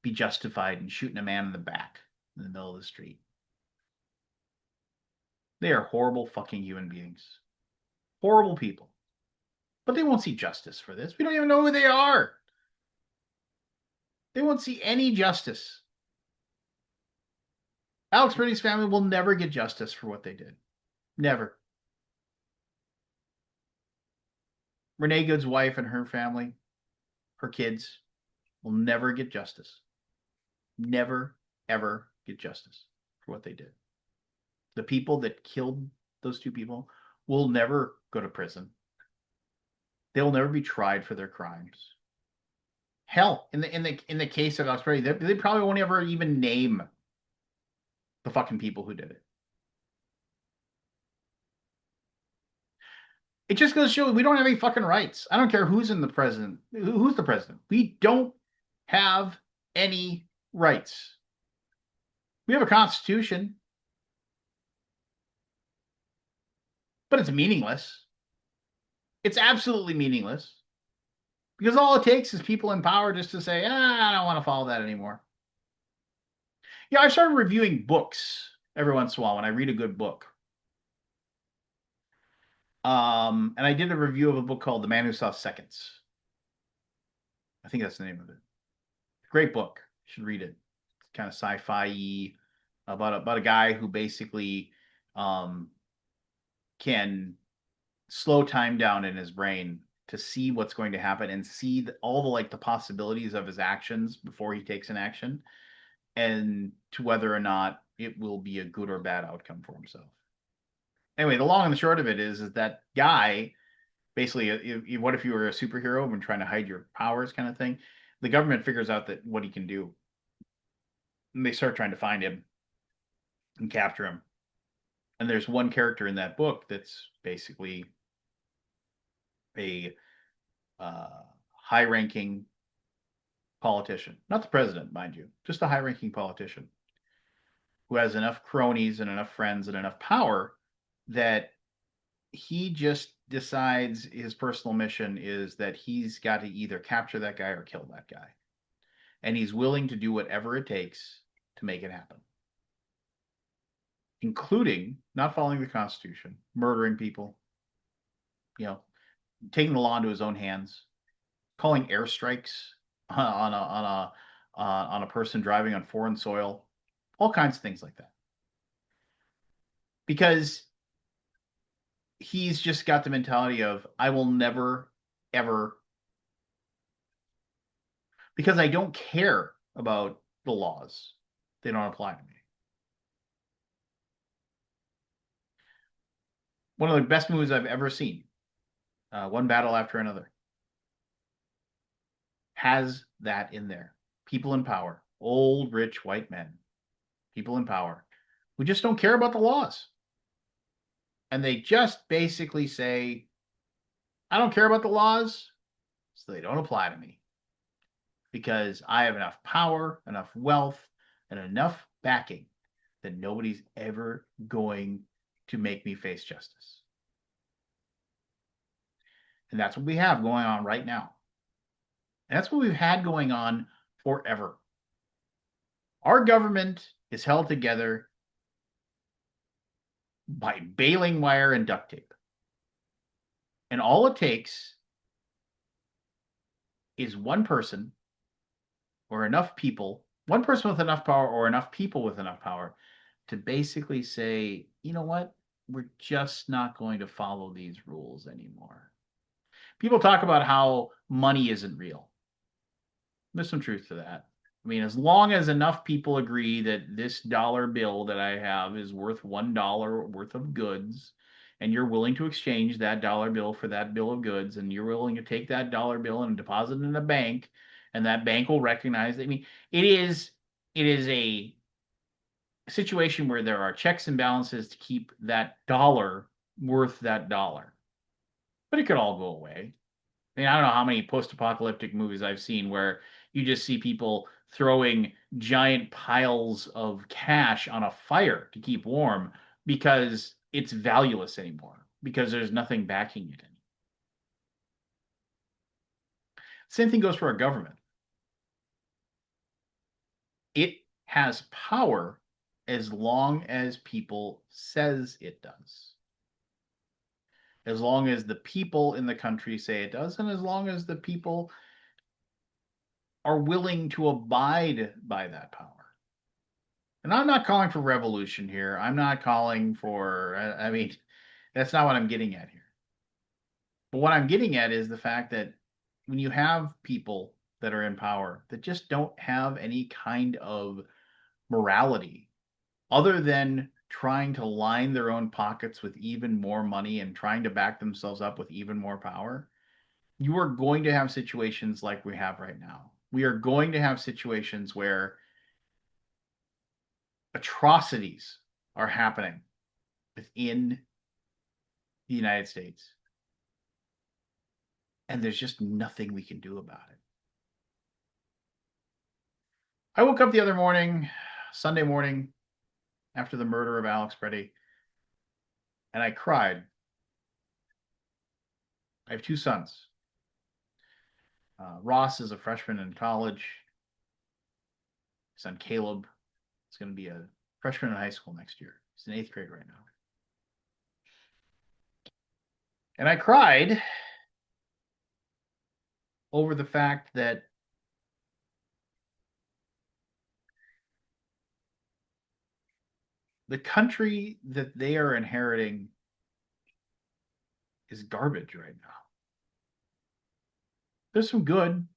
be justified in shooting a man in the back in the middle of the street. They are horrible fucking human beings. Horrible people. But they won't see justice for this. We don't even know who they are. They won't see any justice. Alex Britty's family will never get justice for what they did. Never. Renee Good's wife and her family, her kids, will never get justice. Never, ever get justice for what they did. The people that killed those two people will never go to prison. They'll never be tried for their crimes. Hell, in the case of Alex Britty, they probably won't ever even name the fucking people who did it. It just goes to show we don't have any fucking rights. I don't care who's the president. We don't have any rights. We have a constitution, but it's meaningless. It's absolutely meaningless because all it takes is people in power just to say, I don't want to follow that anymore. Yeah, I started reviewing books every once in a while when I read a good book. And I did a review of a book called The Man Who Saw Seconds. I think that's the name of it. Great book. You should read it. It's kind of sci-fi about a guy who basically can slow time down in his brain to see what's going to happen and see all the possibilities of his actions before he takes an action, and to whether or not it will be a good or bad outcome for himself. Anyway, the long and the short of it is that guy basically, what if you were a superhero and trying to hide your powers kind of thing? The government figures out that what he can do, and they start trying to find him and capture him. And there's one character in that book that's basically a high-ranking politician, not the president, mind you, just a high-ranking politician who has enough cronies and enough friends and enough power that he just decides his personal mission is that he's got to either capture that guy or kill that guy. And he's willing to do whatever it takes to make it happen, including not following the Constitution, murdering people, taking the law into his own hands, calling airstrikes on a person driving on foreign soil, all kinds of things like that. Because he's just got the mentality of, I will never, ever, because I don't care about the laws. They don't apply to me. One of the best movies I've ever seen, One Battle After Another, has that in there. People in power. Old, rich white men, people in power, who just don't care about the laws. And they just basically say, I don't care about the laws, so they don't apply to me because I have enough power, enough wealth, and enough backing that nobody's ever going to make me face justice. And that's what we have going on right now. And that's what we've had going on forever. Our government is held together by baling wire and duct tape. And all it takes is one person or enough people, one person with enough power or enough people with enough power to basically say, you know what? We're just not going to follow these rules anymore. People talk about how money isn't real. There's some truth to that. I mean, as long as enough people agree that this dollar bill that I have is worth $1 worth of goods, and you're willing to exchange that dollar bill for that bill of goods, and you're willing to take that dollar bill and deposit it in a bank, and that bank will recognize that. I mean, it is a situation where there are checks and balances to keep that dollar worth that dollar. But it could all go away. I mean, I don't know how many post-apocalyptic movies I've seen where you just see people throwing giant piles of cash on a fire to keep warm because it's valueless anymore, because there's nothing backing it. Same thing goes for our government. It has power as long as people says it does. As long as the people in the country say it does, and as long as the people are willing to abide by that power. And I'm not calling for revolution here. I'm not calling for, I mean, that's not what I'm getting at here. But what I'm getting at is the fact that when you have people that are in power that just don't have any kind of morality other than trying to line their own pockets with even more money and trying to back themselves up with even more power, you are going to have situations like we have right now. We are going to have situations where atrocities are happening within the United States. And there's just nothing we can do about it. I woke up the other morning, Sunday morning, after the murder of Alex Preddy, and I cried. I have two sons. Ross is a freshman in college. His son Caleb is going to be a freshman in high school next year. He's in eighth grade right now. And I cried over the fact that the country that they are inheriting is garbage right now. There's some good,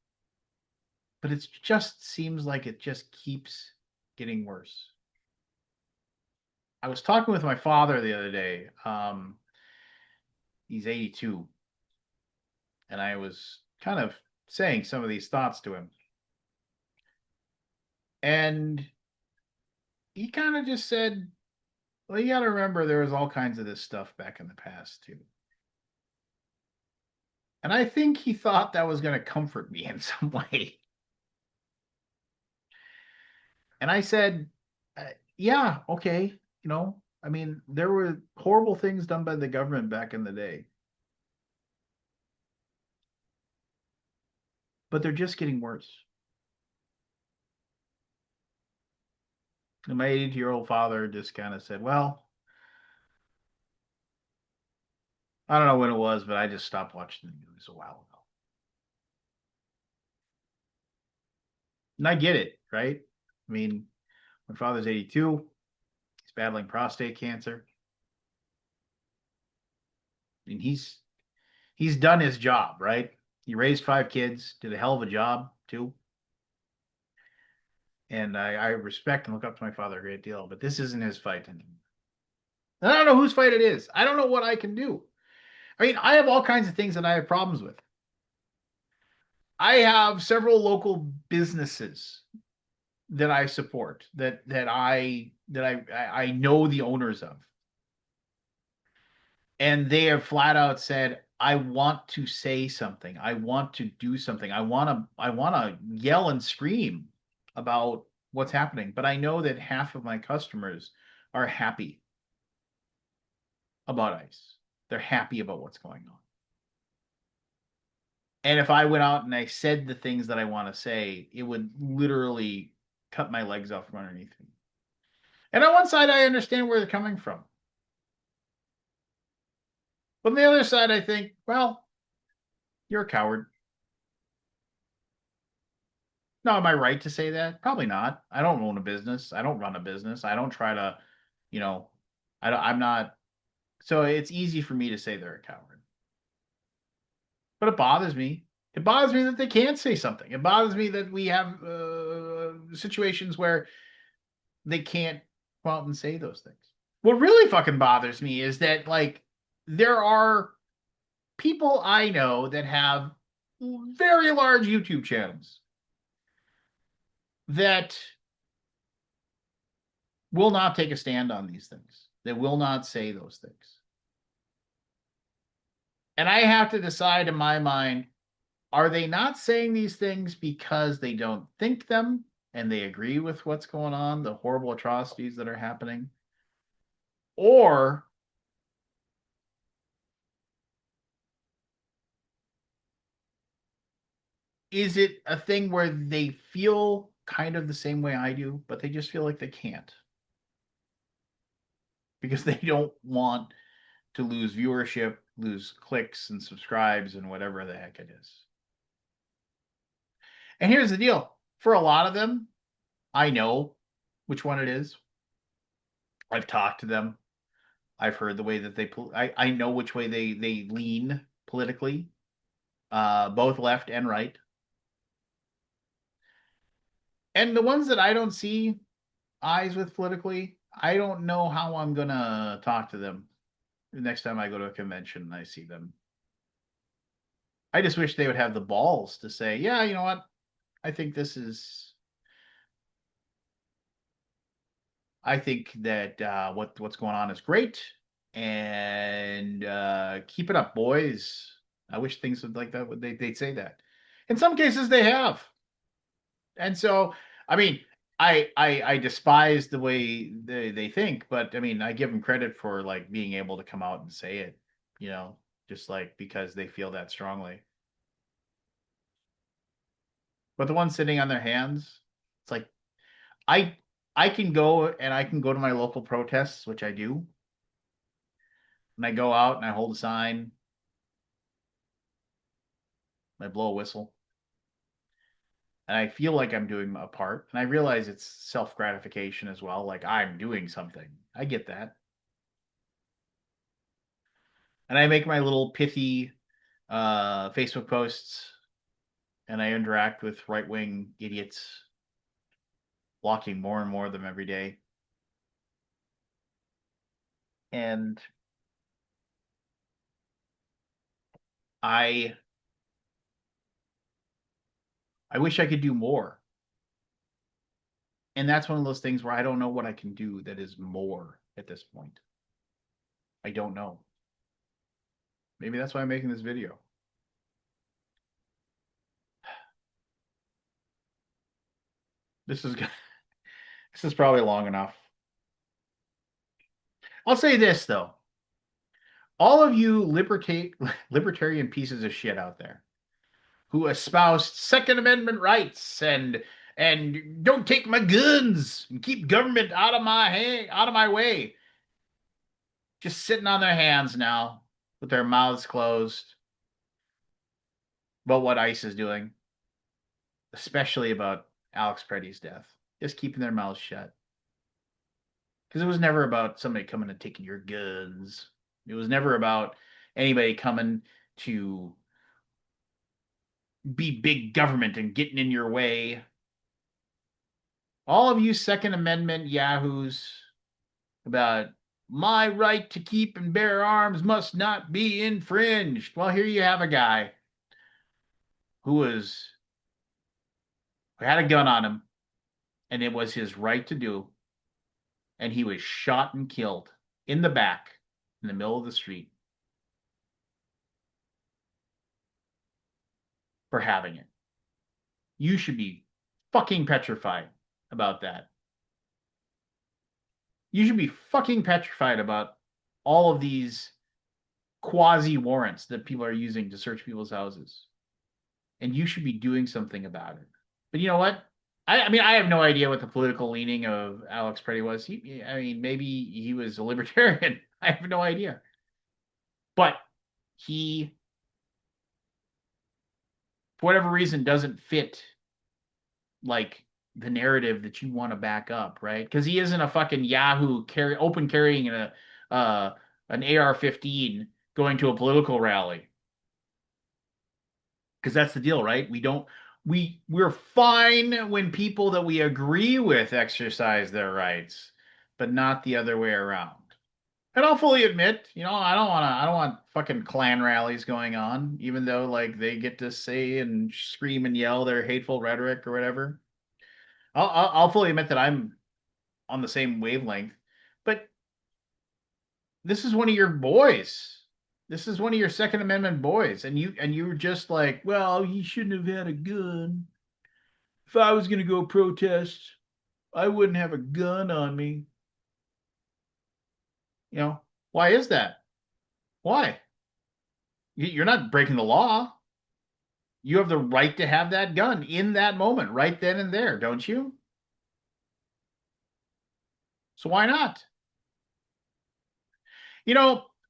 but it just seems like it just keeps getting worse. I was talking with my father the other day. He's 82, and I was kind of saying some of these thoughts to him. And he kind of just said, well, you got to remember there was all kinds of this stuff back in the past, too. And I think he thought that was going to comfort me in some way. And I said, yeah, okay. I mean, there were horrible things done by the government back in the day, but they're just getting worse. And my 80-year-old father just kind of said, well, I don't know when it was, but I just stopped watching the news a while ago. And I get it, right? I mean, my father's 82. He's battling prostate cancer. I mean, he's done his job, right? He raised 5 kids, did a hell of a job too. And I respect and look up to my father a great deal, but this isn't his fight anymore. And I don't know whose fight it is. I don't know what I can do. I mean, I have all kinds of things that I have problems with. I have several local businesses that I support, that I know the owners of, and they have flat out said, I want to say something. I want to do something. I want to yell and scream about what's happening. But I know that half of my customers are happy about ice. They're happy about what's going on. And if I went out and I said the things that I want to say, it would literally cut my legs off from underneath me. And on one side, I understand where they're coming from. But on the other side, I think, well, you're a coward. Now, am I right to say that? Probably not. I don't own a business. I don't run a business. I don't try to, you know, I'm not. So it's easy for me to say they're a coward. But it bothers me. It bothers me that they can't say something. It bothers me that we have situations where they can't go out and say those things. What really fucking bothers me is that, like, there are people I know that have very large YouTube channels that will not take a stand on these things. They will not say those things. And I have to decide in my mind, are they not saying these things because they don't think them and they agree with what's going on, the horrible atrocities that are happening? Or is it a thing where they feel kind of the same way I do, but they just feel like they can't because they don't want to lose viewership, lose clicks and subscribes and whatever the heck it is? And here's the deal, for a lot of them, I know which one it is. I've talked to them. I've heard the way that I know which way they lean politically, both left and right. And the ones that I don't see eyes with politically, I don't know how I'm gonna talk to them the next time I go to a convention and I see them. I just wish they would have the balls to say, yeah, you know what? I think this is. I think that what's going on is great, and keep it up, boys. I wish things would like that. They'd say that. In some cases, they have, and so I mean, I despise the way they think, but I mean, I give them credit for like being able to come out and say it, you know, just like because they feel that strongly. But the ones sitting on their hands, it's like I I can go and I can go to my local protests, which I do, and I go out and I hold a sign, I blow a whistle, and I feel like I'm doing a part. And I realize it's self gratification as well, like I'm doing something. I get that. And I make my little pithy Facebook posts, and I interact with right wing idiots, blocking more and more of them every day. And I I wish I could do more. And that's one of those things where I don't know what I can do that is more at this point. I don't know. Maybe that's why I'm making this video. This is this is probably long enough. I'll say this though. All of you libertarian pieces of shit out there who espoused Second Amendment rights and don't take my guns and keep government out of my way, just sitting on their hands now with their mouths closed about what ICE is doing, especially about Alex Preddy's death, just keeping their mouths shut. Because it was never about somebody coming and taking your guns. It was never about anybody coming to be big government and getting in your way. All of you Second Amendment yahoos about my right to keep and bear arms must not be infringed. Well, here you have a guy who had a gun on him, and it was his right to do, and he was shot and killed in the back in the middle of the street for having it. You should be fucking petrified about that. You should be fucking petrified about all of these quasi warrants that people are using to search people's houses. And you should be doing something about it. But you know what? I mean, I have no idea what the political leaning of Alex Preddy was. I mean, maybe he was a libertarian. I have no idea. But he, for whatever reason, doesn't fit like the narrative that you want to back up, right? Because he isn't a fucking Yahoo open carrying an AR-15 going to a political rally. Because that's the deal, right? We're fine when people that we agree with exercise their rights, but not the other way around. And I'll fully admit, I don't want fucking Klan rallies going on, even though like they get to say and scream and yell their hateful rhetoric or whatever. I'll fully admit that I'm on the same wavelength, but this is one of your boys. This is one of your Second Amendment boys, and you're just like, well, he shouldn't have had a gun. If I was gonna go protest, I wouldn't have a gun on me. You know, why is that? Why? You're not breaking the law. You have the right to have that gun in that moment, right then and there, don't you? So why not?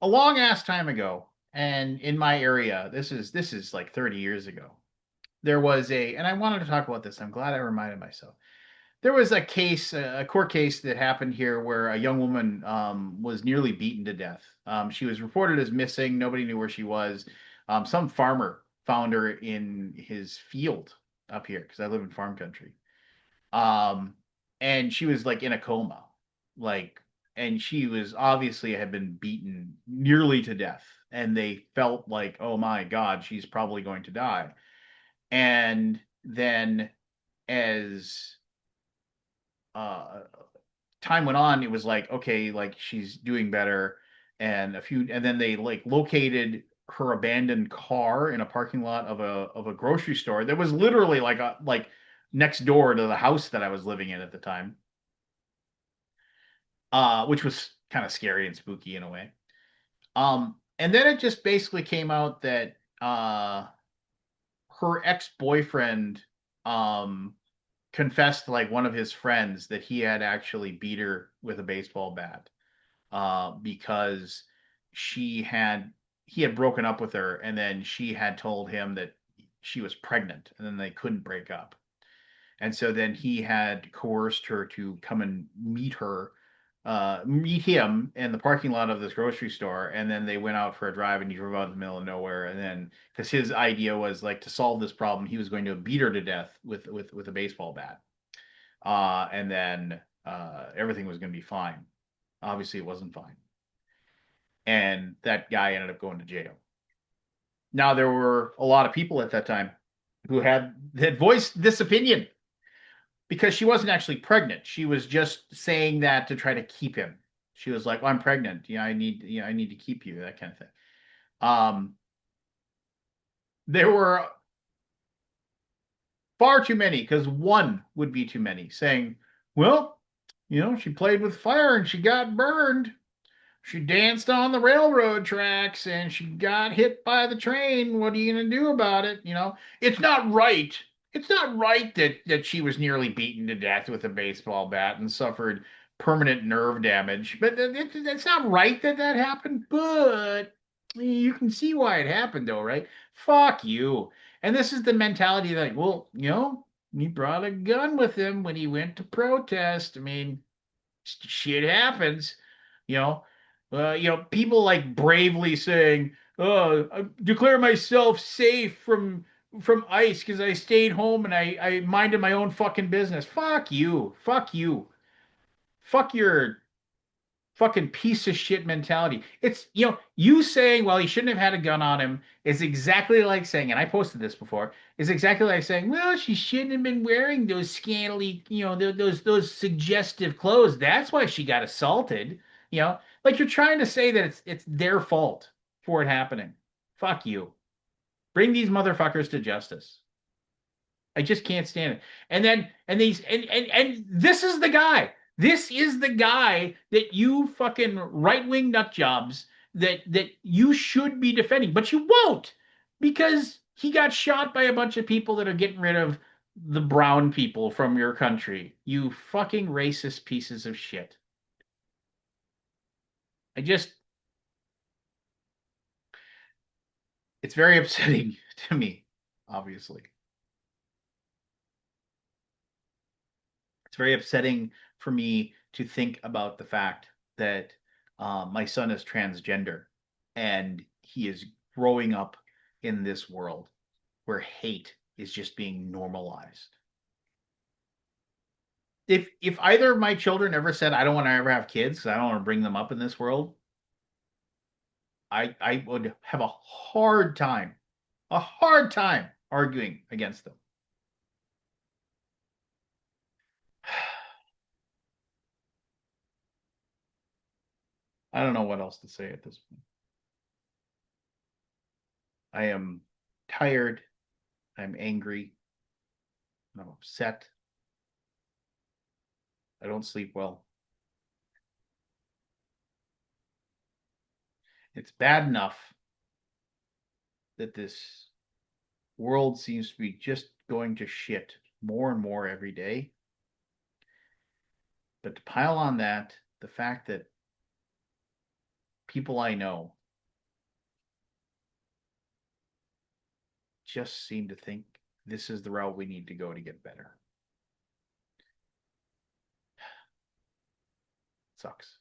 A long ass time ago, and in my area, this is like 30 years ago. There was and I wanted to talk about this. I'm glad I reminded myself. There was a case, a court case that happened here where a young woman was nearly beaten to death. She was reported as missing. Nobody knew where she was. Some farmer found her in his field up here because I live in farm country. Um, and she was like in a coma, like, and she was obviously had been beaten nearly to death. And they felt like, oh my God, she's probably going to die. And then as uh time went on, it was like, okay, like she's doing better. And then they like located her abandoned car in a parking lot of a grocery store that was literally like next door to the house that I was living in at the time. Which was kind of scary and spooky in a way. And then it just basically came out that her ex-boyfriend um confessed to like one of his friends that he had actually beat her with a baseball bat because she had he had broken up with her, and then she had told him that she was pregnant, and then they couldn't break up. And so then he had coerced her to come and meet him in the parking lot of this grocery store. And then they went out for a drive, and he drove out in the middle of nowhere. And then, because his idea was like to solve this problem, he was going to beat her to death with a baseball bat. And then everything was going to be fine. Obviously, it wasn't fine. And that guy ended up going to jail. Now, there were a lot of people at that time who had voiced this opinion because she wasn't actually pregnant. She was just saying that to try to keep him. She was like, well, I'm pregnant. I need to keep you, that kind of thing. Um, there were far too many, because one would be too many, saying, well, she played with fire and she got burned. She danced on the railroad tracks and she got hit by the train. What are you going to do about it? It's not right. It's not right that she was nearly beaten to death with a baseball bat and suffered permanent nerve damage. But it's not right that happened. But you can see why it happened, though, right? Fuck you. And this is the mentality that, well, he brought a gun with him when he went to protest. I mean, shit happens, you know. People like bravely saying, "Oh, I declare myself safe from ICE because I stayed home and I minded my own fucking business." Fuck you. Fuck you. Fuck your Fucking piece of shit mentality. It's, you saying, well, he shouldn't have had a gun on him is exactly like saying, and I posted this before, is exactly like saying, well, she shouldn't have been wearing those scantily, those suggestive clothes. That's why she got assaulted. Like you're trying to say that it's their fault for it happening. Fuck you. Bring these motherfuckers to justice. I just can't stand it. And this is the guy. This is the guy that you fucking right-wing nut jobs that you should be defending, but you won't because he got shot by a bunch of people that are getting rid of the brown people from your country. You fucking racist pieces of shit. I just it's very upsetting to me, obviously. It's very upsetting for me to think about the fact that my son is transgender and he is growing up in this world where hate is just being normalized. If either of my children ever said I don't want to ever have kids because I don't want to bring them up in this world, I would have a hard time arguing against them. I don't know what else to say at this point. I am tired. I'm angry. I'm upset. I don't sleep well. It's bad enough that this world seems to be just going to shit more and more every day. But to pile on that, the fact that people I know just seem to think this is the route we need to go to get better. Sucks.